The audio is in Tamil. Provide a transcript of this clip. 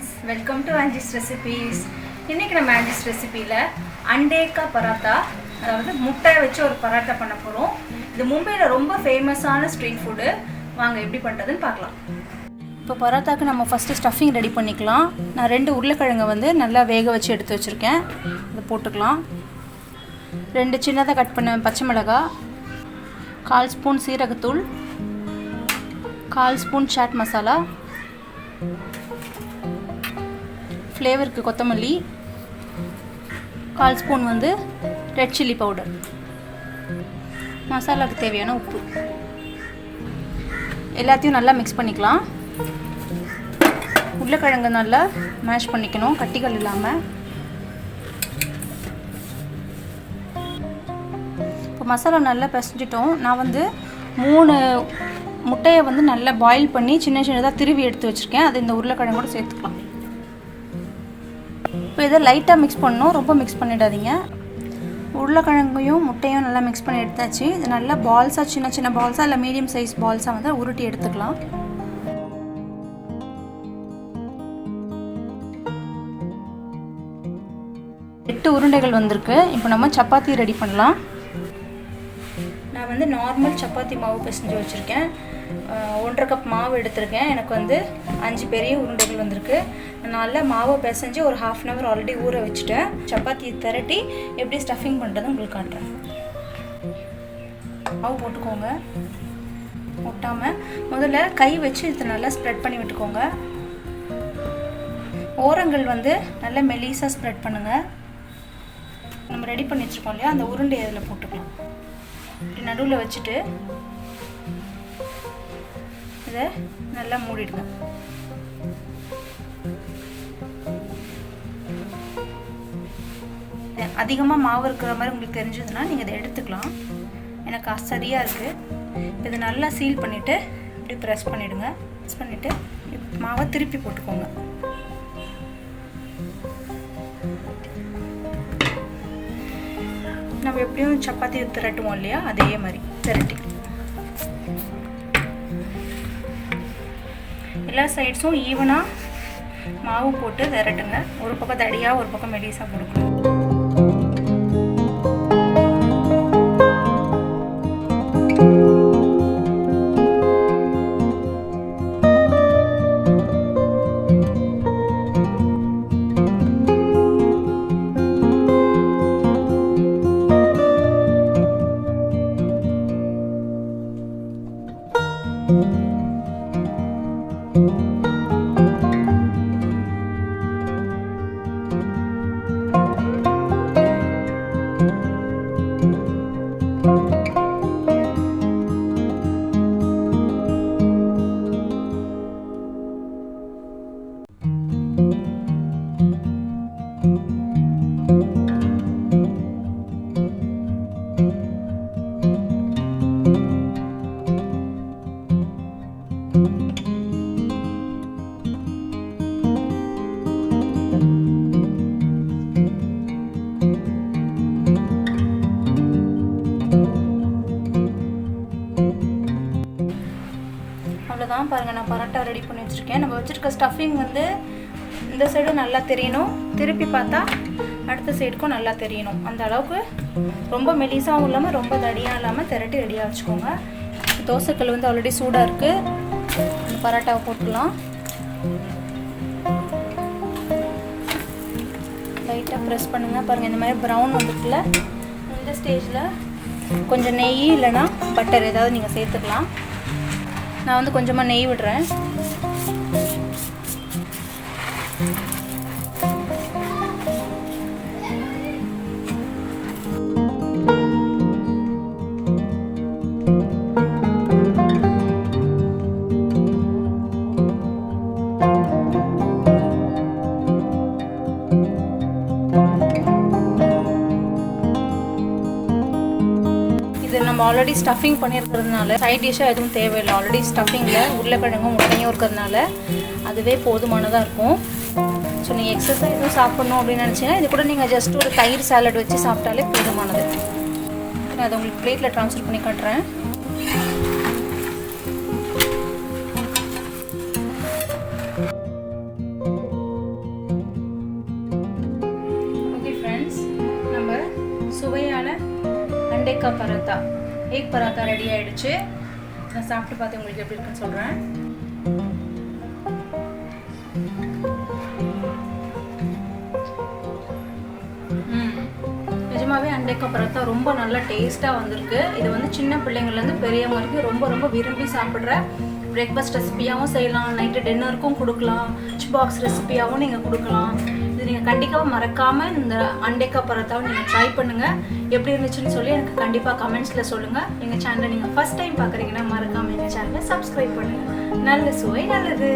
friends, welcome to Angie's recipes. இன்னைக்கு நம்ம Angie's recipeல அண்டே கா பராத்தா, அதாவது முட்டை வச்சு ஒரு பராத்தா பண்ண போறோம். இது மும்பைல ரொம்ப ஃபேமஸான ஸ்ட்ரீட் ஃபுட். வாங்க எப்படி பண்றதுன்னு பார்க்கலாம். இப்போ பராத்தாக்கு நம்ம ஃபர்ஸ்ட் ஸ்டஃபிங் ரெடி பண்ணிக்கலாம். நான் 2 உருளைக்கிழங்கை வந்து நல்லா வேக வச்சு எடுத்து வச்சிருக்கேன். இத போட்டுக்கலாம். 2 சின்னதா கட் பண்ண பச்சை மிளகாய், 1/4 ஸ்பூன் சீரகத்தூள், 1/4 ஸ்பூன் சாட் மசாலா, ஃப்ளேவருக்கு கொத்தமல்லி, 1/4 ஸ்பூன் வந்து ரெட் சில்லி பவுடர், மசாலாவுக்கு தேவையான உப்பு, எல்லாத்தையும் நல்லா மிக்ஸ் பண்ணிக்கலாம். உருளைக்கிழங்கு நல்லா மேஷ் பண்ணிக்கணும், கட்டிகள் இல்லாமல். இப்போ மசாலா நல்லா பிசைஞ்சிட்டோம். நான் வந்து 3 முட்டையை வந்து நல்லா பாயில் பண்ணி சின்ன சின்னதாக திருவி எடுத்து வச்சுருக்கேன். அது இந்த உருளைக்கிழங்கோட சேர்த்துக்கலாம். இப்போ இதை லைட்டாக மிக்ஸ் பண்ணணும், ரொம்ப மிக்ஸ் பண்ணிடாதீங்க. உருளைக்கிழங்கையும் முட்டையும் நல்லா மிக்ஸ் பண்ணி எடுத்தாச்சு. இது நல்லா பால்ஸாக, சின்ன சின்ன பால்ஸாக இல்லை மீடியம் சைஸ் பால்ஸாக வந்து உருட்டி எடுத்துக்கலாம். எட்டு உருண்டைகள் வந்திருக்கு. இப்போ நம்ம சப்பாத்தி ரெடி பண்ணலாம். நான் வந்து நார்மல் சப்பாத்தி மாவு பிசைஞ்சு வச்சுருக்கேன். 1.5 கப் மாவு எடுத்திருக்கேன். எனக்கு வந்து 5 பெரிய உருண்டைகள் வந்திருக்கு. நல்லா மாவை பிசைஞ்சு ஒரு 1/2 hour ஆல்ரெடி ஊற வச்சுட்டேன். சப்பாத்தி திரட்டி எப்படி ஸ்டஃபிங் பண்ணுறது உங்களுக்கு காட்டுறேன். மாவு போட்டுக்கோங்க. ஒட்டாமல் முதல்ல கை வச்சு இதை நல்லா ஸ்ப்ரெட் பண்ணி விட்டுக்கோங்க. ஓரங்கள் வந்து நல்லா மெலிசாக ஸ்ப்ரெட் பண்ணுங்கள். நம்ம ரெடி பண்ணி வச்சுருக்கோம் இல்லையா, அந்த உருண்டை அதில் போட்டுக்கலாம். இப்படி நடுவில் வச்சுட்டு இதை நல்லா மூடிடுங்க. அதிகமாக மாவு இருக்கிற மாதிரி உங்களுக்கு தெரிஞ்சதுன்னா நீங்கள் இதை எடுத்துக்கலாம். எனக்கு சரியாக இருக்குது. இப்போ இதை நல்லா சீல் பண்ணிவிட்டு இப்படி ப்ரெஸ் பண்ணிவிடுங்க. ப்ரெஸ் பண்ணிவிட்டு மாவை திருப்பி போட்டுக்கோங்க. நம்ம எப்படியும் சப்பாத்தி திரட்டுவோம் இல்லையா, அதே மாதிரி திரட்டி எல்லா சைட்ஸும் ஈவனாக மாவு போட்டு திரட்டுங்க. ஒரு பக்கம் தடியாக, ஒரு பக்கம் மெலிசாக கொடுக்கணும். அவ்வளோதான். பாருங்கள், நான் பரோட்டா ரெடி பண்ணி வச்சுருக்கேன். நம்ம வச்சுருக்க ஸ்டஃபிங் வந்து இந்த சைடும் நல்லா தெரியணும், திருப்பி பார்த்தா அடுத்த சைடுக்கும் நல்லா தெரியணும். அந்த அளவுக்கு ரொம்ப மெலிசாகவும் இல்லாமல் ரொம்ப தடியாக இல்லாமல் திரட்டி ரெடியாக வச்சுக்கோங்க. தோசைக்கல் வந்து ஆல்ரெடி சூடாக இருக்குது. அந்த பரோட்டாவை போட்டுக்கலாம். லைட்டாக ப்ரெஸ் பண்ணுங்கள். பாருங்கள், இந்த மாதிரி ப்ரௌன் வந்துட்டுல. இந்த ஸ்டேஜில் கொஞ்சம் நெய் இல்லைன்னா பட்டர் ஏதாவது நீங்கள் சேர்த்துக்கலாம். நான் வந்து கொஞ்சமாக நெய் விடுறேன். நம்ம ஆல்ரெடி ஸ்டஃபிங் பண்ணியிருக்கிறதுனால சைட் டிஷ்ஷாக எதுவும் தேவையில்லை. ஆல்ரெடி ஸ்டஃபிங்கில் உருளைக்கிழங்கும் முட்டையும் இருக்கிறதுனால அதுவே போதுமானதாக இருக்கும். ஸோ நீங்கள் எக்ஸஸாக எதுவும் சாப்பிட்ணும் அப்படின்னு நினச்சிங்கன்னா இது கூட நீங்கள் ஜஸ்ட் ஒரு தயிர் சாலட் வச்சு சாப்பிட்டாலே போதுமானது. நான் அதை உங்களுக்கு பிளேட்டில் ட்ரான்ஸ்ஃபர் பண்ணி காட்டுறேன். அண்டேக்கா பராத்தா, எக் பராத்தா ரெடி ஆயிடுச்சு. நான் சாப்பிட்டு பார்த்து உங்களுக்கு எப்படி இருக்குன்னு சொல்கிறேன். நிஜமாவே அண்டேக்கா பராத்தா ரொம்ப நல்லா டேஸ்ட்டாக வந்திருக்கு. இது வந்து சின்ன பிள்ளைங்கள்லேருந்து பெரியவங்க வரைக்கும் ரொம்ப ரொம்ப விரும்பி சாப்பிட்ற பிரேக்ஃபாஸ்ட் ரெசிபியாகவும் செய்யலாம், நைட்டு டின்னருக்கும் கொடுக்கலாம், லஞ்ச் பாக்ஸ் ரெசிபியாகவும் நீங்கள் கொடுக்கலாம். இது நீங்கள் கண்டிப்பாக மறக்காமல் இந்த அண்டேக்கா பராத்தாவை நீங்கள் ட்ரை பண்ணுங்கள். எப்படி இருந்துச்சுன்னு சொல்லி எனக்கு கண்டிப்பாக கமெண்ட்ஸில் சொல்லுங்கள். எங்கள் சேனலை நீங்கள் ஃபஸ்ட் டைம் பார்க்குறீங்கன்னா மறக்காமல் எங்கள் சேனலை சப்ஸ்கிரைப் பண்ணுங்கள். நல்ல சுவை நல்லது.